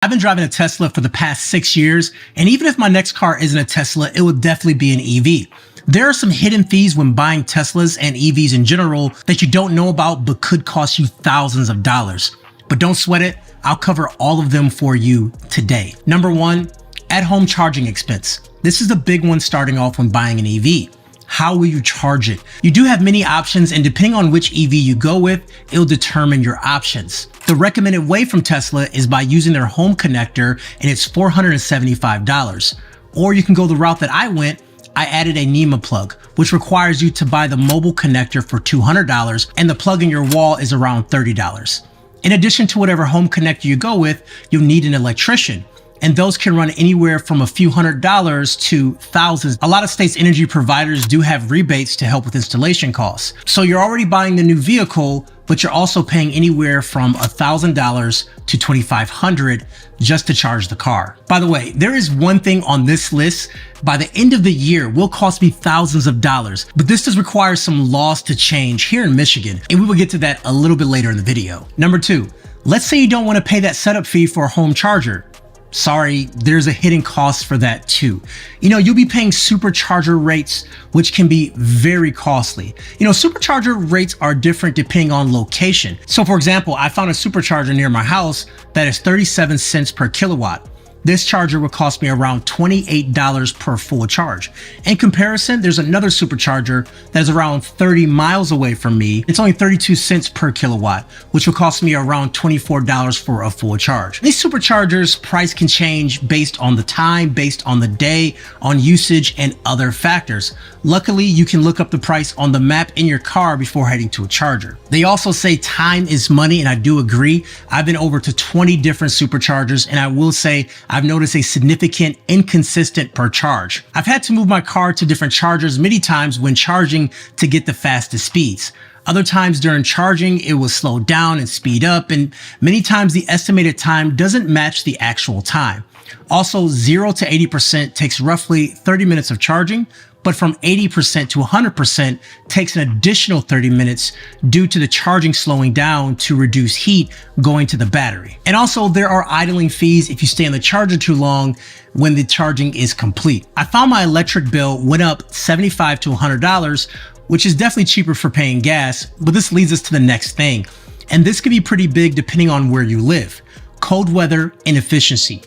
I've been driving a Tesla for the past 6 years, and even if my next car isn't a Tesla, it will definitely be an EV. There are some hidden fees when buying Teslas and EVs in general that you don't know about but could cost you thousands of dollars. But don't sweat it, I'll cover all of them for you today. Number 1, at-home charging expense. This is the big one starting off when buying an EV. How will you charge it? You do have many options, and depending on which EV you go with, it'll determine your options. The recommended way from Tesla is by using their home connector, and it's $475. Or you can go the route that I went. I added a NEMA plug, which requires you to buy the mobile connector for $200, and the plug in your wall is around $30. In addition to whatever home connector you go with, you'll need an electrician, and those can run anywhere from a few $100s to thousands. A lot of states' energy providers do have rebates to help with installation costs. So you're already buying the new vehicle, but you're also paying anywhere from $1,000 to $2,500 just to charge the car. By the way, there is one thing on this list by the end of the year will cost me thousands of dollars, but this does require some laws to change here in Michigan, and we will get to that a little bit later in the video. Number 2, let's say you don't want to pay that setup fee for a home charger. Sorry, there's a hidden cost for that too. You'll be paying supercharger rates, which can be very costly. Supercharger rates are different depending on location. So for example, I found a supercharger near my house that is 37 cents per kilowatt. This charger would cost me around $28 per full charge. In comparison, there's another supercharger that is around 30 miles away from me. It's only 32 cents per kilowatt, which will cost me around $24 for a full charge. These superchargers price can change based on the time, based on the day, on usage, and other factors. Luckily, you can look up the price on the map in your car before heading to a charger. They also say time is money, and I do agree. I've been over to 20 different superchargers, and I will say I've noticed a significant inconsistent per charge. I've had to move my car to different chargers many times when charging to get the fastest speeds. Other times during charging, it will slow down and speed up, and many times the estimated time doesn't match the actual time. Also, 0 to 80% takes roughly 30 minutes of charging, but from 80% to 100% takes an additional 30 minutes due to the charging slowing down to reduce heat going to the battery. And also there are idling fees if you stay on the charger too long when the charging is complete. I found my electric bill went up $75 to $100, which is definitely cheaper for paying gas, but this leads us to the next thing. And this could be pretty big depending on where you live. Cold weather and efficiency.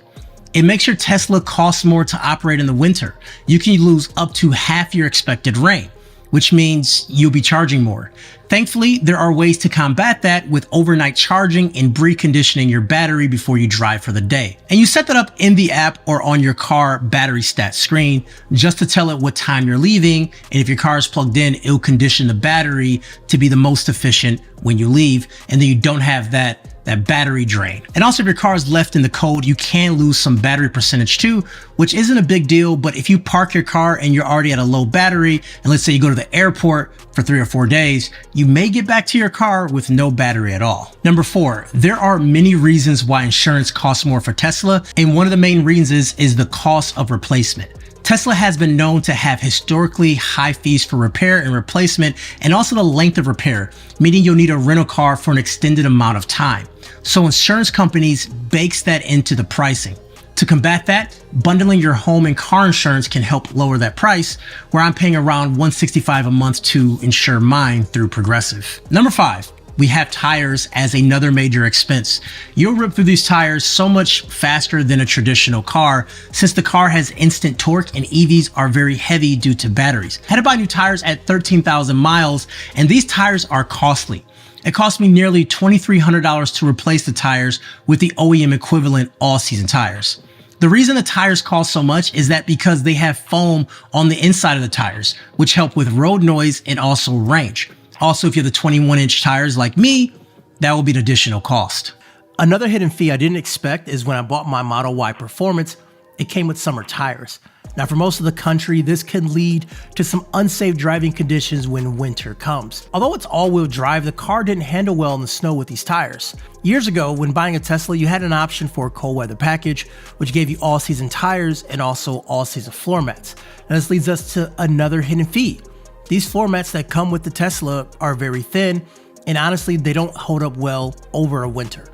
It makes your Tesla cost more to operate in the winter. You can lose up to half your expected range, which means you'll be charging more. Thankfully, there are ways to combat that with overnight charging and preconditioning your battery before you drive for the day. And you set that up in the app or on your car battery stat screen just to tell it what time you're leaving. And if your car is plugged in, it'll condition the battery to be the most efficient when you leave, and then you don't have that battery drain. And also if your car is left in the cold, you can lose some battery percentage too, which isn't a big deal, but if you park your car and you're already at a low battery, and let's say you go to the airport for 3 or 4 days, you may get back to your car with no battery at all. Number 4, there are many reasons why insurance costs more for Tesla, and one of the main reasons is the cost of replacement. Tesla has been known to have historically high fees for repair and replacement, and also the length of repair, meaning you'll need a rental car for an extended amount of time. So insurance companies bakes that into the pricing. To combat that, bundling your home and car insurance can help lower that price, where I'm paying around $165 a month to insure mine through Progressive. Number 5. We have tires as another major expense. You'll rip through these tires so much faster than a traditional car, since the car has instant torque and EVs are very heavy due to batteries. I had to buy new tires at 13,000 miles, and these tires are costly. It cost me nearly $2,300 to replace the tires with the OEM equivalent all-season tires. The reason the tires cost so much is that because they have foam on the inside of the tires, which help with road noise and also range. Also, if you have the 21-inch tires like me, that will be an additional cost. Another hidden fee I didn't expect is when I bought my Model Y Performance, it came with summer tires. Now, for most of the country, this can lead to some unsafe driving conditions when winter comes. Although it's all-wheel drive, the car didn't handle well in the snow with these tires. Years ago, when buying a Tesla, you had an option for a cold weather package, which gave you all-season tires and also all-season floor mats. And this leads us to another hidden fee. These floor mats that come with the Tesla are very thin, and honestly, they don't hold up well over a winter.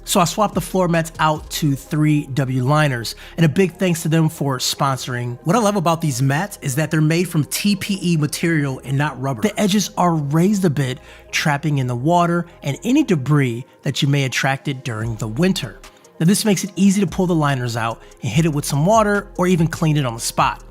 So I swapped the floor mats out to 3W liners, and a big thanks to them for sponsoring. What I love about these mats is that they're made from TPE material and not rubber. The edges are raised a bit, trapping in the water and any debris that you may attract it during the winter. Now this makes it easy to pull the liners out and hit it with some water or even clean it on the spot.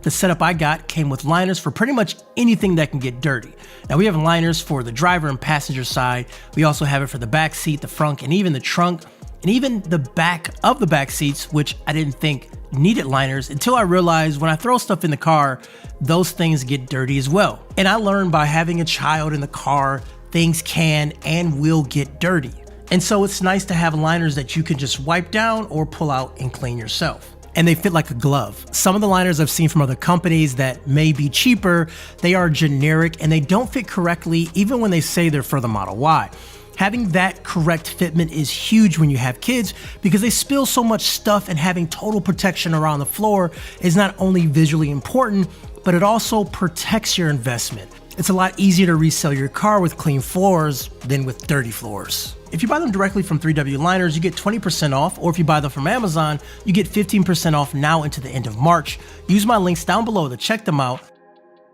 The setup I got came with liners for pretty much anything that can get dirty. Now we have liners for the driver and passenger side. We also have it for the back seat, the front, and even the trunk, and even the back of the back seats, which I didn't think needed liners until I realized when I throw stuff in the car, those things get dirty as well. And I learned by having a child in the car, things can and will get dirty. And so it's nice to have liners that you can just wipe down or pull out and clean yourself. And they fit like a glove. Some of the liners I've seen from other companies that may be cheaper, they are generic and they don't fit correctly even when they say they're for the Model Y. Having that correct fitment is huge when you have kids because they spill so much stuff, and having total protection around the floor is not only visually important, but it also protects your investment. It's a lot easier to resell your car with clean floors than with dirty floors. If you buy them directly from 3W Liners, you get 20% off, or if you buy them from Amazon, you get 15% off now into the end of March. Use my links down below to check them out.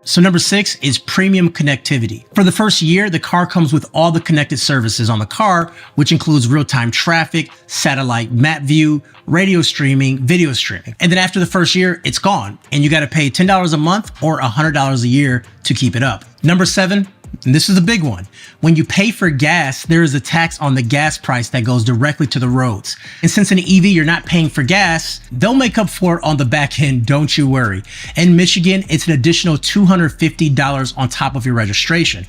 So number 6 is premium connectivity. For the first year, the car comes with all the connected services on the car, which includes real-time traffic, satellite map view, radio streaming, video streaming. And then after the first year, it's gone, and you got to pay $10 a month or $100 a year to keep it up. Number 7, and this is a big one. When you pay for gas, there is a tax on the gas price that goes directly to the roads. And since in an EV, you're not paying for gas, they'll make up for it on the back end, don't you worry. In Michigan, it's an additional $250 on top of your registration.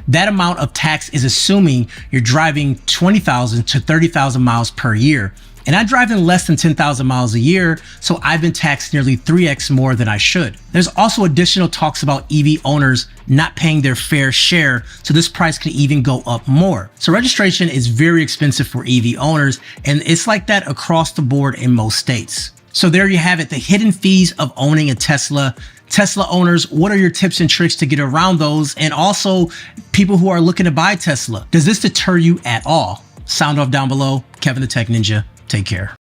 That amount of tax is assuming you're driving 20,000 to 30,000 miles per year. And I drive in less than 10,000 miles a year, so I've been taxed nearly 3x more than I should. There's also additional talks about EV owners not paying their fair share, so this price can even go up more. So registration is very expensive for EV owners, and it's like that across the board in most states. So there you have it, the hidden fees of owning a Tesla. Tesla owners, what are your tips and tricks to get around those? And also, people who are looking to buy Tesla, does this deter you at all? Sound off down below. Kevin the Tech Ninja. Take care.